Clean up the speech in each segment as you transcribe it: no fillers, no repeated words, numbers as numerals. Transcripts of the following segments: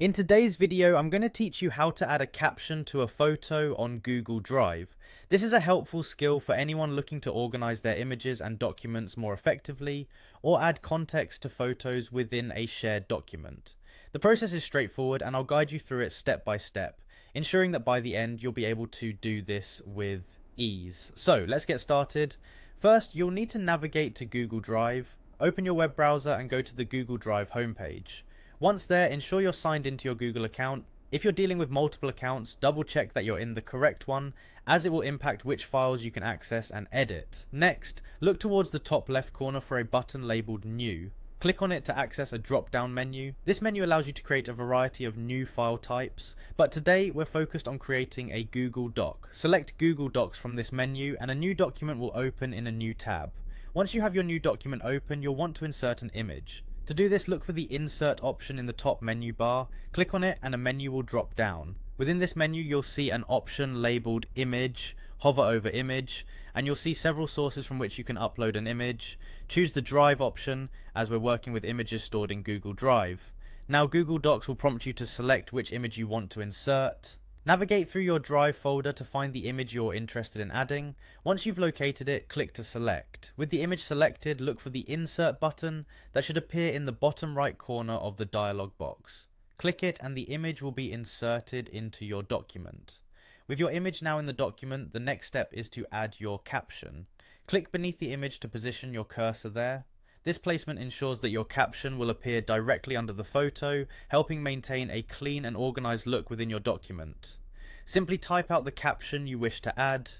In today's video, I'm going to teach you how to add a caption to a photo on Google Drive. This is a helpful skill for anyone looking to organize their images and documents more effectively, or add context to photos within a shared document. The process is straightforward and I'll guide you through it step by step, ensuring that by the end you'll be able to do this with ease. So let's get started. First, you'll need to navigate to Google Drive, open your web browser and go to the Google Drive homepage. Once there, ensure you're signed into your Google account. If you're dealing with multiple accounts, double check that you're in the correct one, as it will impact which files you can access and edit. Next, look towards the top left corner for a button labeled New. Click on it to access a drop-down menu. This menu allows you to create a variety of new file types, but today we're focused on creating a Google Doc. Select Google Docs from this menu and a new document will open in a new tab. Once you have your new document open, you'll want to insert an image. To do this, look for the Insert option in the top menu bar, click on it and a menu will drop down. Within this menu you'll see an option labelled Image, hover over Image, and you'll see several sources from which you can upload an image. Choose the Drive option, as we're working with images stored in Google Drive. Now Google Docs will prompt you to select which image you want to insert. Navigate through your Drive folder to find the image you're interested in adding. Once you've located it, click to select. With the image selected, look for the Insert button that should appear in the bottom right corner of the dialog box. Click it and the image will be inserted into your document. With your image now in the document, the next step is to add your caption. Click beneath the image to position your cursor there. This placement ensures that your caption will appear directly under the photo, helping maintain a clean and organized look within your document. Simply type out the caption you wish to add.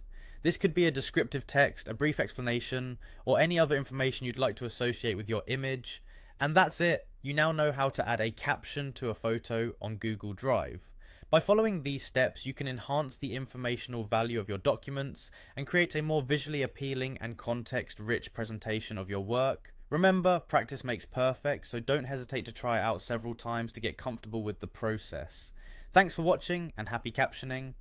This could be a descriptive text, a brief explanation, or any other information you'd like to associate with your image. And that's it. You now know how to add a caption to a photo on Google Drive. By following these steps, you can enhance the informational value of your documents and create a more visually appealing and context-rich presentation of your work. Remember, practice makes perfect, so don't hesitate to try it out several times to get comfortable with the process. Thanks for watching and happy captioning.